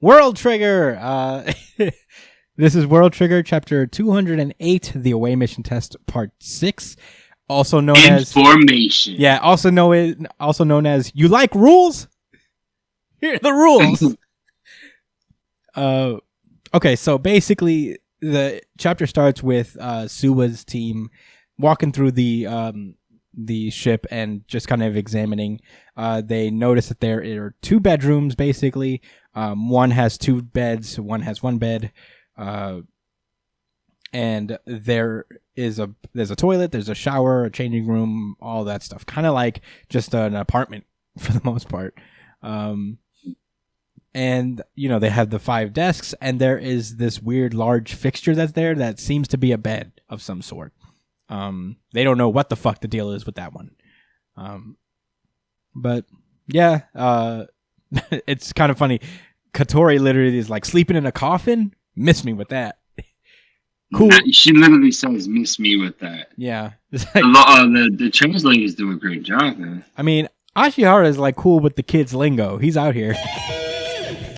World Trigger. This is World Trigger, Chapter 208, the Away Mission Test, Part 6, also known as Information. Yeah, also known as You Like Rules? Here are the rules. Okay, so basically the chapter starts with Suwa's team walking through the ship and just kind of examining. They notice that there are 2 bedrooms, basically. One has 2 beds, one has 1 bed. And there's a toilet, there's a shower, a changing room, all that stuff. Kind of like just an apartment for the most part. And, they have the 5 desks, and there is this weird large fixture that's there that seems to be a bed of some sort. They don't know what the fuck the deal is with that one. But, yeah, it's kind of funny. Katori literally is like, sleeping in a coffin? Miss me with that. Cool. She literally says, miss me with that. Yeah. Like, the translators do a great job, man. I mean, Ashihara is like cool with the kids' lingo. He's out here.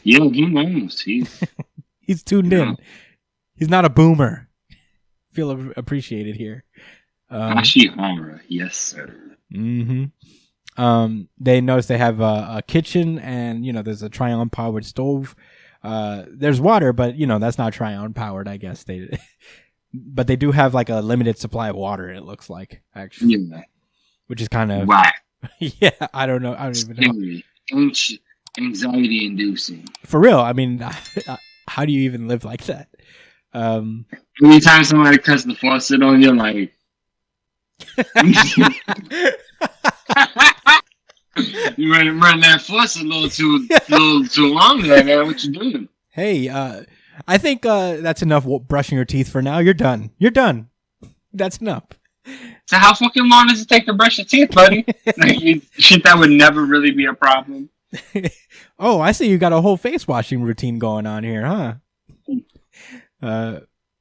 Yeah, he knows. He's tuned in. He's not a boomer. Feel appreciated here. Ashihara, yes, sir. Mm-hmm. They notice they have a kitchen, and there's a Tryon powered stove. There's water, but that's not Tryon powered, I guess. But they do have like a limited supply of water. It looks like, actually, which is kind of whack. Yeah, I don't know. I don't even know. Anxiety inducing. For real. I mean, how do you even live like that? Anytime somebody cuts the faucet on you, like. You run that faucet a little too long there, man. What you doing? Hey, I think that's enough brushing your teeth for now. You're done. That's enough. So how fucking long does it take to brush your teeth, buddy? Shit, that would never really be a problem. Oh, I see you got a whole face washing routine going on here, huh?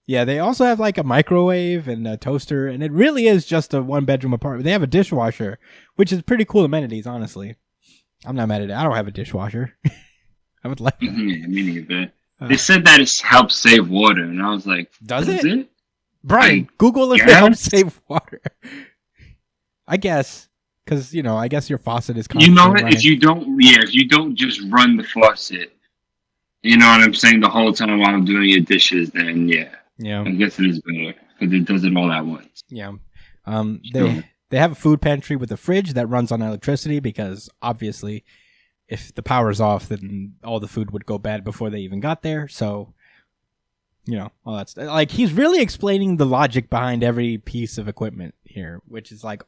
Yeah, they also have like a microwave and a toaster, and it really is just a 1-bedroom apartment. They have a dishwasher, which is pretty cool amenities, honestly. I'm not mad at it. I don't have a dishwasher. I would like that. Me neither. They said that it helps save water, and I was like, does it? Brian, Google if it helps save water. I guess. Because, I guess your faucet is constantly running. If you don't just run the faucet, you know what I'm saying, the whole time while I'm doing your dishes, then I guess it is better, because it does it all at once. Yeah. They have a food pantry with a fridge that runs on electricity, because obviously if the power's off, then all the food would go bad before they even got there. So, all that stuff. Like, he's really explaining the logic behind every piece of equipment here, which is like,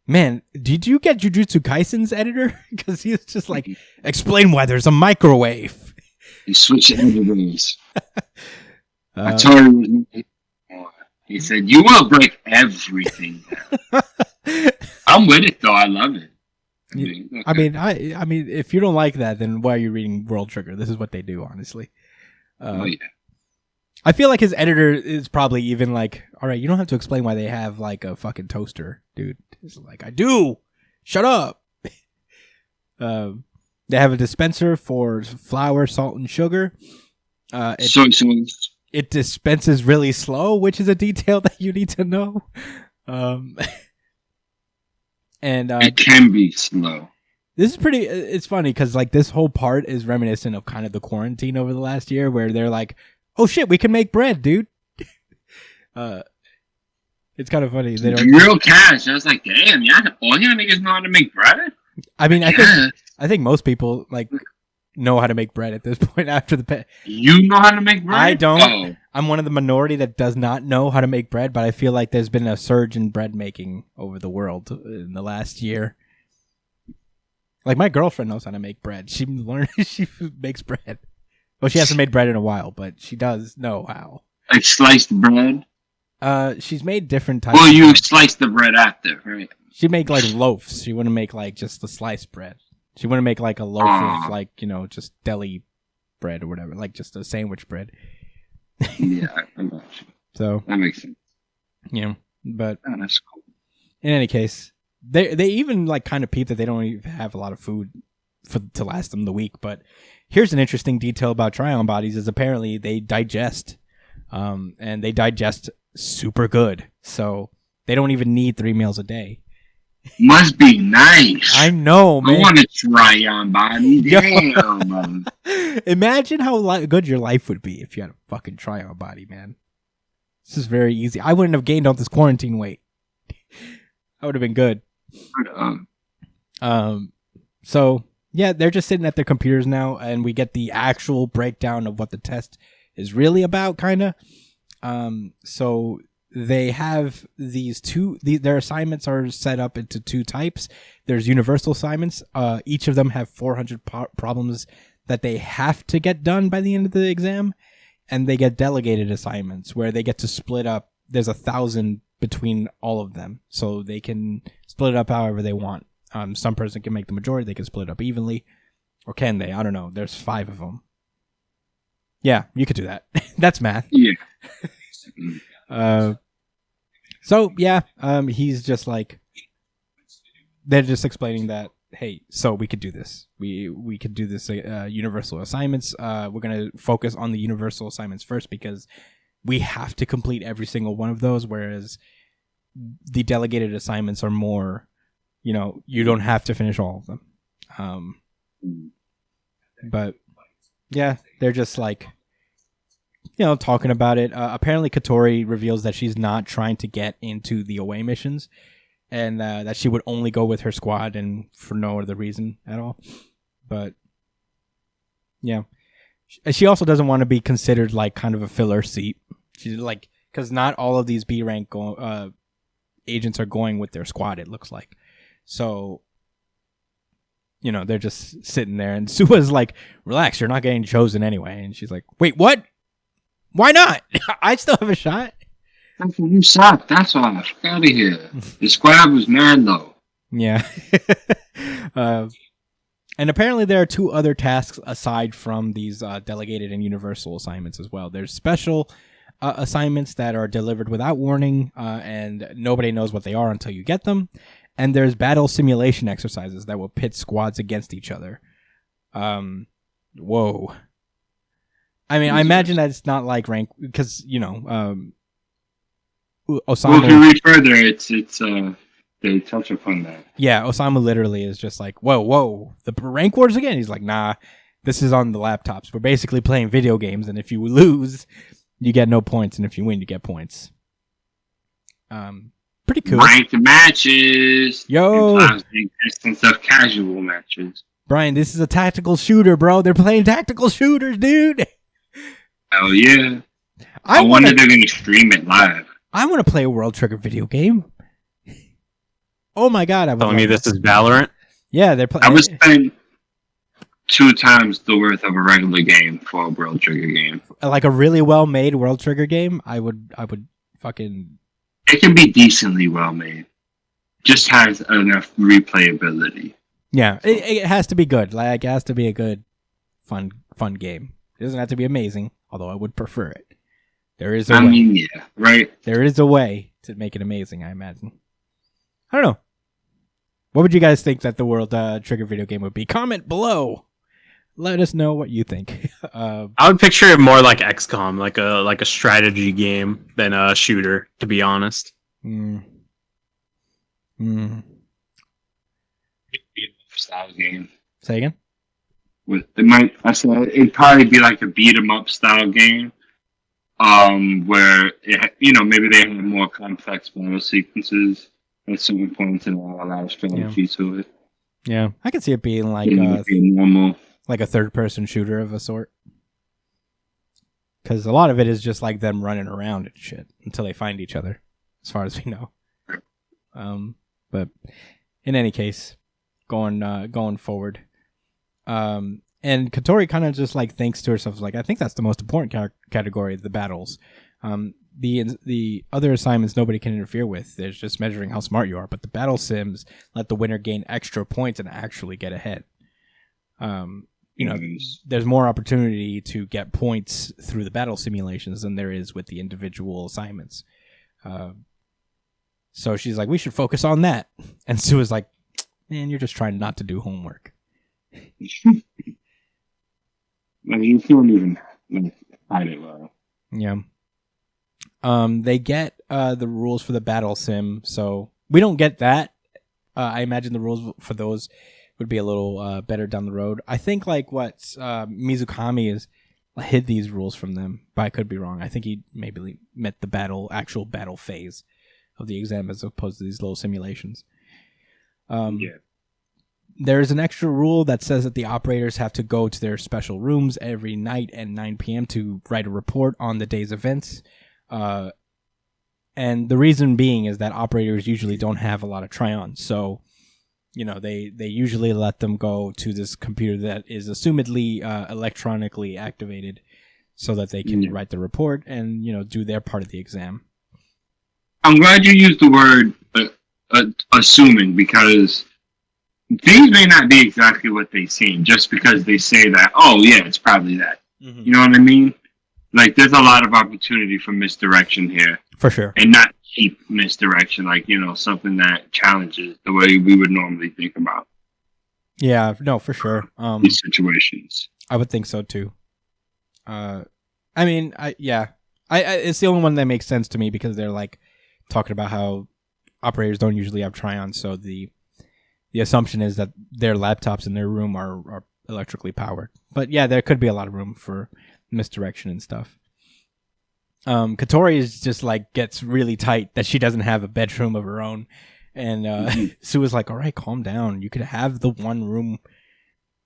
man, did you get Jujutsu Kaisen's editor? Because he's just like, explain why there's a microwave. You switch editors. I told him, he said, you will break everything down. I'm with it, though. I love it. I mean, if you don't like that, then why are you reading World Trigger? This is what they do, honestly. I feel like his editor is probably even like, all right, you don't have to explain why they have like a fucking toaster, dude. It's like, I do. Shut up. They have a dispenser for flour, salt, and sugar. It dispenses really slow, which is a detail that you need to know. And it can be slow. This is pretty. It's funny because like this whole part is reminiscent of kind of the quarantine over the last year, where they're like, "Oh shit, we can make bread, dude." It's kind of funny. They don't real cash. I was like, "Damn, all y'all niggas know how to make bread." I mean, I think most people like know how to make bread at this point after the. You know how to make bread? I don't. Oh. I'm one of the minority that does not know how to make bread, but I feel like there's been a surge in bread making over the world in the last year. Like, my girlfriend knows how to make bread. She learned, she makes bread. Well, she hasn't made bread in a while, but she does know how. Like sliced bread? She's made different types. Well, you slice the bread after, right? She'd make like loaves. She wouldn't make like just the sliced bread. She wouldn't make like a loaf of like, just deli bread or whatever, like just a sandwich bread. Yeah, I'm not sure. So that makes sense. Yeah, but that's cool. In any case, they even like kind of peep that they don't even have a lot of food to last them the week. But here's an interesting detail about Tryon bodies is apparently they digest, and they digest super good. So they don't even need 3 meals a day. Must be nice. I know, man. I want to try on body. Damn. Imagine how good your life would be if you had a fucking try-on body, man. This is very easy. I wouldn't have gained all this quarantine weight. I would have been good. So yeah, they're just sitting at their computers now, and we get the actual breakdown of what the test is really about, kind of. So they have these their assignments are set up into 2 types. There's universal assignments. Each of them have 400 problems that they have to get done by the end of the exam. And they get delegated assignments where they get to split up. There's 1,000 between all of them. So they can split it up however they want. Some person can make the majority. They can split it up evenly. Or can they? I don't know. There's 5 of them. Yeah, you could do that. That's math. Yeah. So, yeah, he's just like... They're just explaining that, hey, so we could do this. We could do this universal assignments. We're going to focus on the universal assignments first because we have to complete every single one of those, whereas the delegated assignments are more, you don't have to finish all of them. But, yeah, they're just like, talking about it. Apparently, Katori reveals that she's not trying to get into the away missions. And that she would only go with her squad and for no other reason at all. But, yeah. She also doesn't want to be considered like kind of a filler seat. She's like, because not all of these B rank agents are going with their squad, it looks like. So, they're just sitting there. And Sua's like, relax, you're not getting chosen anyway. And she's like, wait, what? Why not? I still have a shot. You suck. That's all. Get out of here. The squad was mad though. Yeah. And apparently there are 2 other tasks aside from these delegated and universal assignments as well. There's special assignments that are delivered without warning, and nobody knows what they are until you get them. And there's battle simulation exercises that will pit squads against each other. Whoa. I mean, I imagine that it's not like rank because Osama. Well, if you read further, it's they touch upon that. Yeah, Osama literally is just like, whoa, the rank wars again. He's like, nah, this is on the laptops. We're basically playing video games, and if you lose, you get no points, and if you win, you get points. Pretty cool. Ranked matches. Yo, implies the existence of casual matches. Brian, this is a tactical shooter, bro. They're playing tactical shooters, dude. Oh yeah. I wonder if they're gonna stream it live. I want to play a World Trigger video game. Oh my god! Telling me this is Valorant? Yeah, they're playing. I would spend 2 times the worth of a regular game for a World Trigger game. Like a really well made World Trigger game. I would fucking. It can be decently well made. Just has enough replayability. Yeah, it has to be good. Like it has to be a good, fun game. It doesn't have to be amazing, although I would prefer it. There is a way. Yeah, right? There is a way to make it amazing, I imagine. I don't know. What would you guys think that the World Trigger video game would be? Comment below. Let us know what you think. I would picture it more like XCOM, like a strategy game than a shooter, to be honest. It'd be a style game. Say again? It'd probably be like a beat 'em up style game. Where maybe they have more complex battle sequences at certain points and a lot of strategy to it. Yeah, I can see it being like normal, like a third-person shooter of a sort. Because a lot of it is just like them running around and shit until they find each other, as far as we know. But in any case, going forward, and Katori kind of just like thinks to herself, like, I think that's the most important category, the battles. The other assignments nobody can interfere with. There's just measuring how smart you are. But the battle sims let the winner gain extra points and actually get ahead. There's more opportunity to get points through the battle simulations than there is with the individual assignments. So she's like, we should focus on that. And Sue is like, man, you're just trying not to do homework. Like you can't even like hide it well. Yeah. They get the rules for the battle sim, so we don't get that. I imagine the rules for those would be a little better down the road. I think like what Mizukami is hid these rules from them, but I could be wrong. I think he maybe meant the actual battle phase of the exam as opposed to these little simulations. Yeah. There's an extra rule that says that the operators have to go to their special rooms every night at 9 p.m. to write a report on the day's events. And the reason being is that operators usually don't have a lot of try-ons. So, you know, they usually let them go to this computer that is assumedly electronically activated so that they can write the report and, you know, do their part of the exam. I'm glad you used the word assuming, because things may not be exactly what they seem just because they say that, oh, yeah, it's probably that. Mm-hmm. You know what I mean? Like, there's a lot of opportunity for misdirection here. For sure. And not cheap misdirection, like, you know, something that challenges the way we would normally think about. Yeah, no, for sure. These situations. I would think so, too. I mean, it's the only one that makes sense to me because they're, like, talking about how operators don't usually have try-ons, so the assumption is that their laptops in their room are electrically powered. But yeah, there could be a lot of room for misdirection and stuff. Katori is just like gets really tight that she doesn't have a bedroom of her own, and Sue is like, "All right, calm down. You could have the one room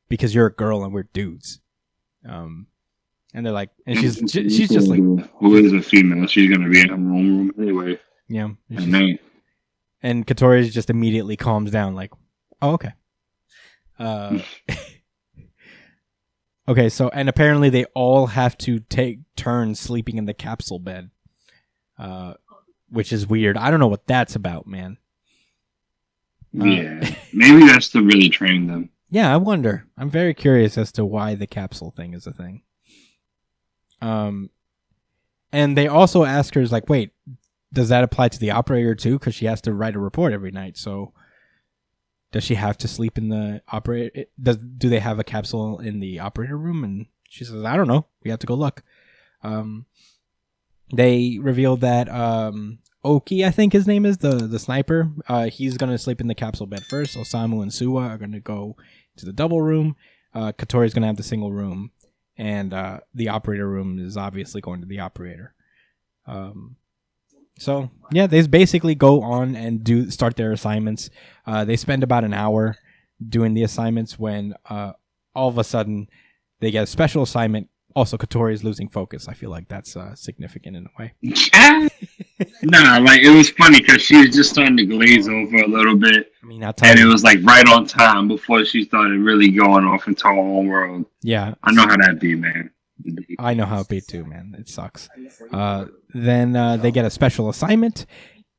because you're a girl and we're dudes." And they're like, and she's just like, who is a female? She's gonna be in her own room anyway. Yeah, and Katori just immediately calms down, like, "Oh, okay." Okay, so, and apparently they all have to take turns sleeping in the capsule bed, which is weird. I don't know what that's about, man. Yeah, maybe that's to really train them. Yeah, I wonder. I'm very curious as to why the capsule thing is a thing. And they also ask her, like, wait, does that apply to the operator too? Because she has to write a report every night, so... Does she have to sleep in the operator? Do they have a capsule in the operator room? And she says, I don't know. We have to go look. They revealed that Oki, I think his name is, the sniper, he's going to sleep in the capsule bed first. Osamu and Suwa are going to go to the double room. Katori's going to have the single room. And the operator room is obviously going to the operator. So, yeah, they basically go on and start their assignments. They spend about an hour doing the assignments when all of a sudden they get a special assignment. Also, Katori is losing focus. I feel like that's significant in a way. Nah, like, it was funny because she was just starting to glaze over a little bit. I mean, and it was like right on time before she started really going off into her own world. Yeah. I know how that be, man. I know how it be too, man. It sucks. Then they get a special assignment,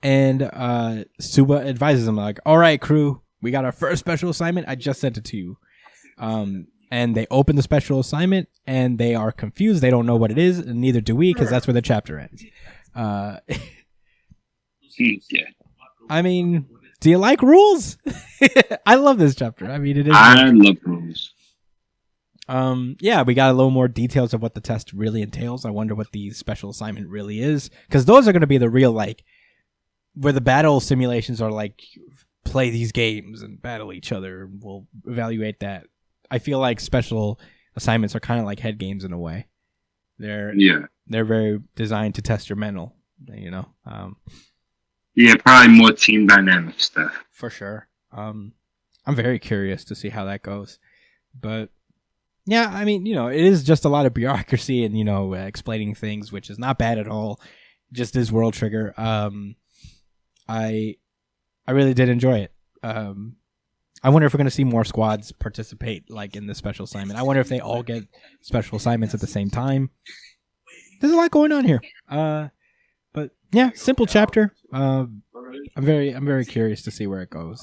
and Suba advises them, like, all right, crew, we got our first special assignment. I just sent it to you. And they open the special assignment, and they are confused. They don't know what it is, and neither do we, because that's where the chapter ends. Yeah. I mean, do you like rules? I love this chapter. I mean, it is. I love rules. Yeah, we got a little more details of what the test really entails. I wonder what the special assignment really is, because those are going to be the real, like, where the battle simulations are like, play these games and battle each other. We'll evaluate that. I feel like special assignments are kind of like head games in a way. They're very designed to test your mental, you know. Yeah, probably more team dynamic stuff. For sure. I'm very curious to see how that goes, but. Yeah, I mean, you know, it is just a lot of bureaucracy and, you know, explaining things, which is not bad at all. Just is World Trigger. I really did enjoy it. I wonder if we're going to see more squads participate, like, in the special assignment. I wonder if they all get special assignments at the same time. There's a lot going on here. But yeah, simple chapter. I'm very curious to see where it goes.